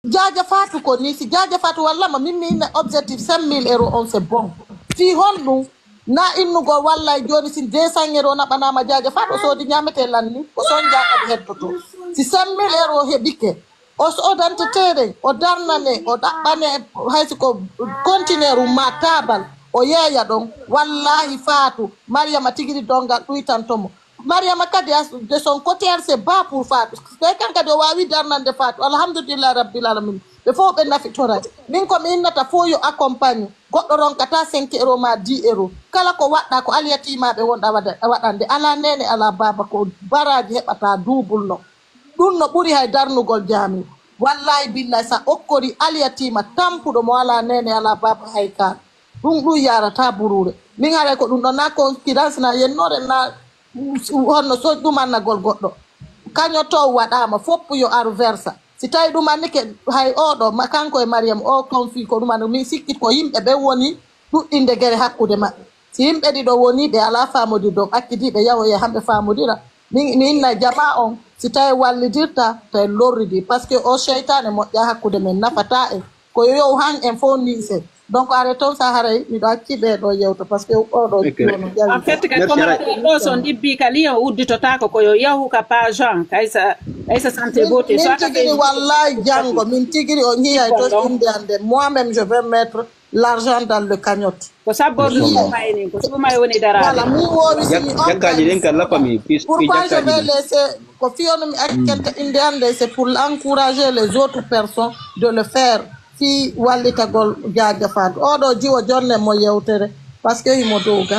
Jaja Fatou ko ni si Jaja Fatou walla ma min objectif 5 000 € on c'est bon fi honɗum na innugo walla joni si 200 € naɓanama Jaja Fatou o soodi ñamete lanni ko son jakaɓe heddoto si 5 000 € heɓike o sodante tere o darnane o ɗaɓɓane haysi ko contenaire ma tabal o yeeya ɗon wallahi Fatou Mariama tigiri dongal ɗuytantomo Mariama kadi de son côté c'est bas pour Fatou ɓe kan kadi o wawi darnande Fatou alhamdulillah rabbil alamin ɓe fof ɓe nafitorade min komi innata fo yo accompagne goɗɗo ronkata 5 € ma 10 € kala ko waɗɗa ko aliyatimaɓe wonɗa waɗande ala nene ala baba ko baraji heɓata duubulno ɗum no ɓuri hay darnugol jami wallahi billahi sa okkori aliyatima tampuɗo mo ala nene ala baba hay ka ɗum yarata burure min haray ko ɗum ɗo na confidence na yennore na honno so ɗumannagol goɗɗo kaño to waɗama foppu yo aru versa si tawi ɗumannike hay oɗo kanko e Mariam o confi ko ɗumanno min sikkit ko yimɓe ɓe woni ɗuɗɗinde guere hakkude maɓɓe si yimɓe ɗiɗo woni ɓe ala famodi dow akkidiɓe yahoye hamɓe famodira mi inna jama on si tawi wallidirta tawi lorridi par ce que o cheytane moƴƴa hakkude men nafata en ko yow han en fo nise donc are toon sa haray miɗo acci ɓeɗo yewto par ce que oɗo en fait ka comme ɗo son ɗibbi ka lion udditotako koyo yahu ka page an kaysa santé beauté min tigiri wallahi janggo min tigiri o ñiyay to inde ande moi-même je vais mettre l'argent dans le cagnotte ko sabbordu sumayni ko sumay woni darade voilà mi wowi simi jakkaji ɗen kan lapami pourquoi je vais laisser ko fiyonomi accenta inde ande c'est pour encourager les autres personnes de le faire fi wallitagol Jaja Fatou oɗo jiwo jonne mo yewtere parce que imo dowga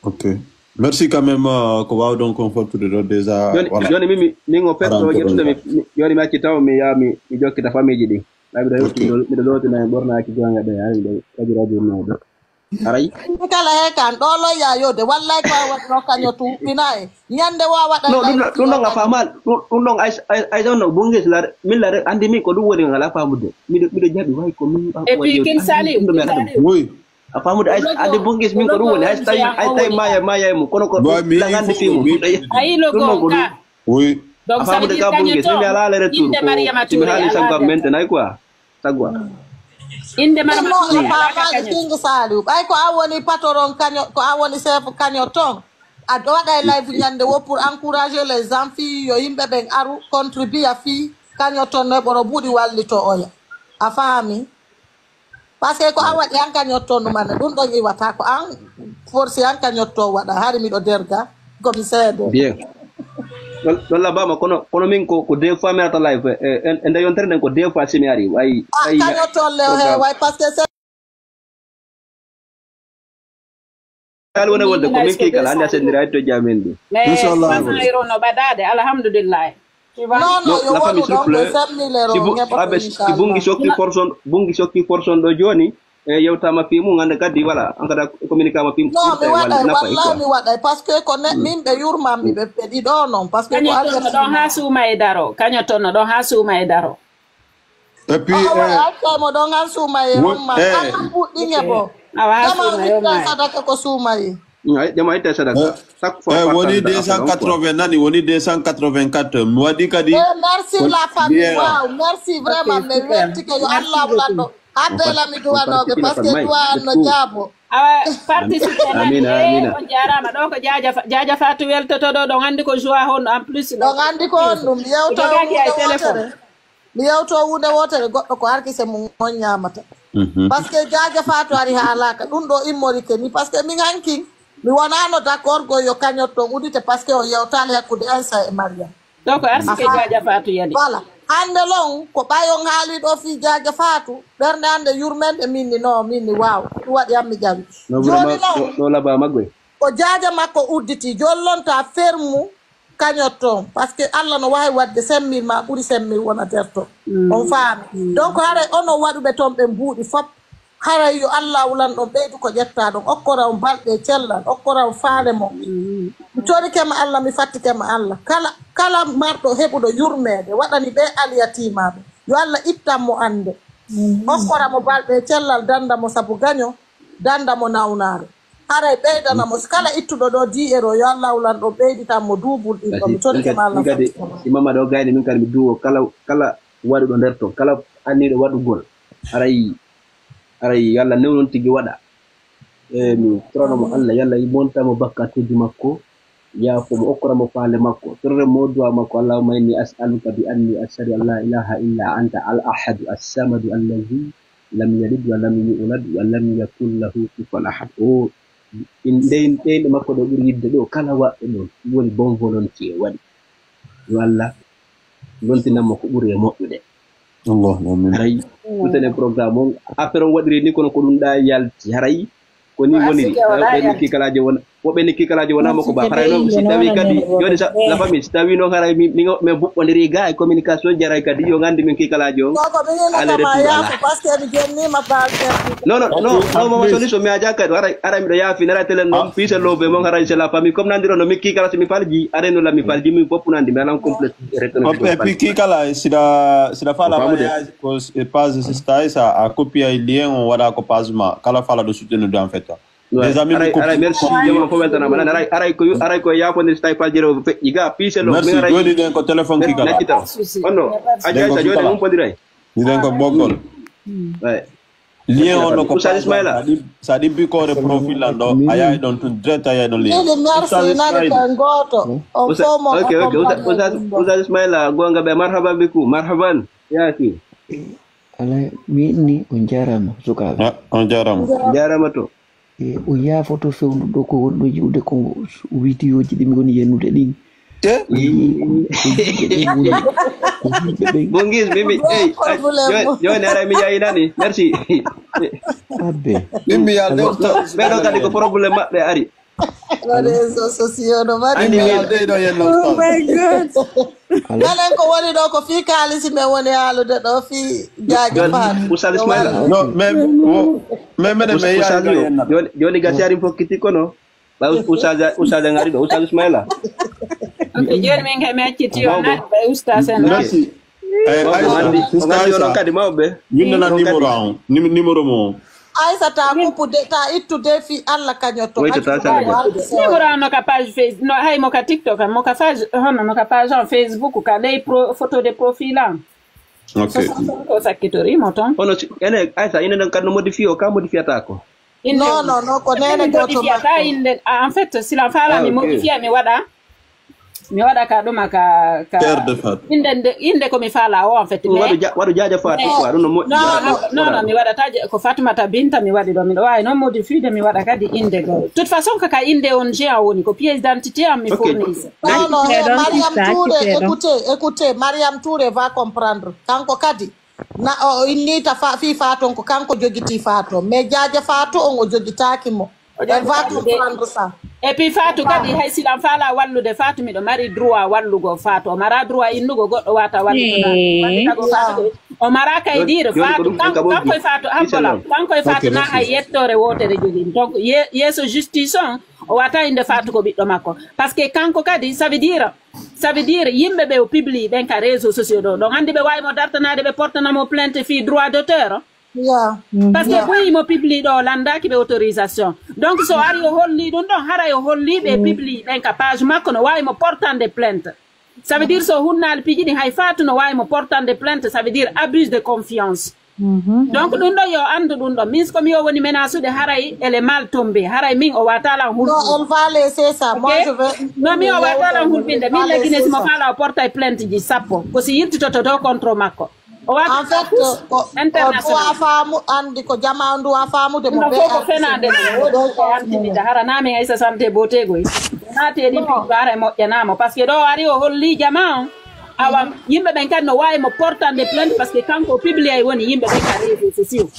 ok merci quand même ko waw donc confortude ɗo déjà joni min o perto ƴettudemi joni mi acci taw mi yaha mi jokkita famille ji ɗi miɗo lotina e ɓornaki jonga ɗe ari ɗe kabiraji naɗo aray kala he kan ɗo loya yode wallay ko waɗno kaño tuɓɓina e ñande wa waɗa ɗum ɗon a famal ɗum ɗon ay ɗonno bongis lare min lare andi min ko ɗum woni ngala famude miɗo jaɓi way ko min et puis kin sali oui a famude andi bongis min ko ɗum woni hay tawi maya mum kono ko lagandi fimu ayi logo ka oui donc a famude ka bongis min ala ale retour mi haali saggam maintenant quoi sagwa inde Mariama King Saliou ɓay ko a woni patron kaño ko a woni chef kaño ton aɗa waɗa live ñande wo pour encourager les enfants yo yimɓe ɓen aru contribue a fi kaño ton no ɓoro ɓuuɗi wallito oya a faami par ce que ko an waɗi an kañotto ɗumane ɗum ɗon iwata ko an forcé an kañotto waɗa hari miɗo derga komi seede bien ɗon labama kono min ko deux fois mi arata live e nde yontere nden ko deux fois simi ari way kañottolle o he way par ce que kala woni wonde ko min kikala hannde a sendira to jamin ɗi inchallah no ɓaɗade alhamdulillah non yo waɗu ɗon ko si bungi sokki forson ɗo joni e yewtama fi mum hande kadi voilà en kada communiqué ma fi mum non mi waɗay wallahi mi waɗay par ce que ko min ɓe yurmami ɓe ɗiɗo noon par ce que kañotonno ɗon ha suuma e daro kañotonno ɗon ha suuma e daro et puis mo ɗon han suuma e rumma kan ɓuɗɗiŋe bo jama sadaka ko suumayi jama itta sadaka woni 280 nani woni 284 mi waɗi kadi merci la famille wow merci vraiment mais merci que yo Allah wulanɗo haddela mi duwanoɓe par ce que duwanno jaabo awa participe amina on jarama ɗo ko Jaja Fatou weltoto ɗo ɗon andi ko joie honno en plus ɗon andi ko on ɗum mi yewto hunde wotere goɗɗo ko harkise mum on ñamata par ce que Jaja Fatou ari haalaka ɗum ɗo immorike ni par ce que min hankin mi wonano d' accord go yo kañotto udite par ce que o yewtali hakkude Aissa e Mariam donc arsike Jaja Fatou yani voilà hande lon ko ɓayon haali ɗo fi Jaja Fatou ɓernde hande yurmende minni waw ɗum waɗi yammi jawi joni ɗo laba maggoy ko Jaja makko udditi joni lonta fermu kañotton par ce que Allah no wawi wadde 5 000 ma ɓuuri 5 000 wona nder ton on faami donc haray ono waɗuɓe toon ɓe mbuuɗi fop haray yo Allah wulan ɗon ɓeydu ko ƴetta ɗon okkora on balɗe cellal okkora on faale mo mi torikema Allah mi fattikema Allah kala marɗo heɓuɗo yurmede waɗani ɓe aliyatimaɓe yo Allah ittanmo ande okkora mo balɗe cellal danda mo sabu gaño danda mo nawnare haray ɓeydana mo kala ittuɗo ɗo 10 euro yo Allah ulan ɗo ɓeyditan mo duubul ɗin ɗo mi totti Allah kadi si Mamadou gayni min kadi mi duwo kala waɗuɗo nder to kala anniɗo waɗugol aray yalla new noon tigi waɗa mi toranomo Allah yalla montamo bakkatuji makko yaafo mo okkoramo faale makko torre mo duwa makko allahumma inni as'aluka bi anni ashhadu an la ilaha illa anta al ahadu as-samadu allazi lam yalid wa lam yulad wa lam yakul lahu kufuwan ahad o ndeyde makko ɗo ɓuri yidde ɗo kala waɓɓe ɗon woni bon volonté waɗi yo Allah lontinanmo ko ɓuri e moƴƴude haray tutene programme on affaire on waɗiri ni kono ko ɗum ɗa yalti haray ko ni woniri woɓɓe ni kikalaji wonama ko ba haray noon si tawi kadi joni la famille si tawi noon haray min buɓɓodiri ga e communication jaray kadi yo gandi min kikalaji on non mama solution mi aja kadi aray miɗo yaafi nara telen noon fiise lowɓe mon haray c'est la famille comme nandiro no mi kikala so mi falji aɗa no la mi falji min fof nandi mi alan complète et puis kikala sida fala mariage ko page sista isa a copier lien on waɗa ko page ma kala fala ɗo suttenude en fait les amis merci jama fo weltanama nan aray ko yafonde so tawi paljere feƴƴi ga piiselo merci joni ɗen ko téléphone kikala onno aja sa joni mum podiray ɗen ko boggol lien on ɗo ko Ismaila sa ɗibbi kore profil an ɗo a yahi ɗon tun direct a yahi ɗon lien merci nani tan goto on fomo Oustaz Ismaila gonga ɓe marhaban bikum marhaban yaaki ala minni on jarama sukaɓe on jarama to o yaafoto fewnuɗo ko wonɗo yiwde ko vidéoji ɗi mi woni yennude ɗin Bongis mimi joni ara mi yayi nani merci abbe mimi ya de ɓeɗo kadi ko probléme maɓɓe ari réseaux sociaux no mari oh my god enen ko woni ɗo ko fi kalisi men woni haalude ɗo fi jaaje faat Oustaz Ismaila non mais mede me yayi joni gasi ari fokkiti kono ba Oustaz ngari ɗo Oustaz Ismaila joni min ke mecciti yo naɗi ɓe Oustaz en merci onon kadi mawɓe windana numéro mo Aissata kuppude ta ittude fi Allah kañotto numéro no ka page Facebook no hay mo ka TikTok mo ka page hono no ka page en Facebook ka ley photo de profil an ko sakkitori mo ton ono ene Aissa ine nan kadno modifie o ka modifiata ko non ko nene goto modifiata inde en fait si la fala mi modifie mi waɗa ka ɗuma ka inde komi faala o en fait waɗu jaaja faatu quoi ɗum no moƴƴi non mi waɗata ko Fatumata Binta mi waɗi ɗo miɗo wawi noon modifiede mi waɗa kadi inde go toute façon kaka inde on géant woni ko pièce d'identité am mi fournise non Mariam Touré écoutez Mariam Touré va comprendre kanko kadi na o innita fi faton ko kanko jogiti fato mais jaaja fato on o jogitaki mo elle va comprendre ça et puis Fatou kadi hay silam faala wallude Fatou miɗo mari droit wallugo Fatou o mara droit innugo goɗɗo wata wallugo o mara kayɗire Fatou kankoye Fatou ampola kankoye Fatou na hay yettore wotere jogin donc yeeso justice on o wata inde Fatou ko ɓiɗɗo makko par ce que kanko kadi ça veut dire yimɓe ɓe o publie ɓen ka réseaux sociaux ɗo ɗon andi ɓe wawimo dartanade ɓe portanamo plainte fi droit d'auteur parce que ɓoyimo publie ɗo landaki ɓe autorisation donc so ari o holli ɗum ɗon haray o holli ɓe publie ɓen ka page makko no wawimo portande plainte ça veut dire so hunnali piiji ɗin hay Fatou no wawimo portande plainte ça veut dire abuse de confiance donc ɗum ɗo yo andu ɗum ɗon min komi yo woni menasude haray elle est mal tombé haray min o watalan elle va laisser ça moi je vais non min o watalan hulɓinde min leggine simo faala o portay plainte ji sappo ko si yirtitoto to contre makko en fait international faamu andi ko jamandu wa faamude mo be ko fenade ko antini hara nami Aissa Santé Botegoy naati edi bare mo janamo parce que do ari o holli jama awa yimbe ben kan no way mo portande plainte parce que kanko publier woni yimbe ben ka réseaux sociaux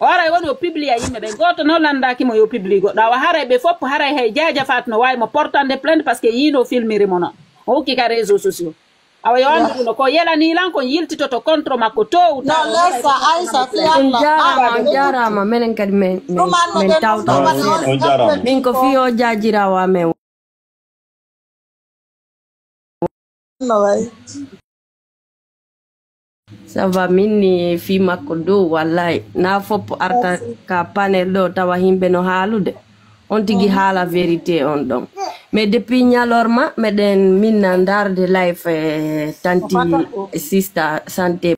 ora woni o publier yimbe ben goto no landaki mo yo publier go dawa hara be fop hara hay jaaja fat no way mo portande plainte parce que yino filmiri mo no o ki ka réseaux sociaux awa yo andu no ko yelani lan ko yiltitoto contre makko to no lesa Aissa fi Allah jarama menen kadi men tawta min ko fi o jajirawa men no way ça va minni fi makko do wallahi na fop arta ka panel do tawa himbe no haalude on tigi hala vérité on donc mais depuis ñalorma meden min darde life tanti sister santé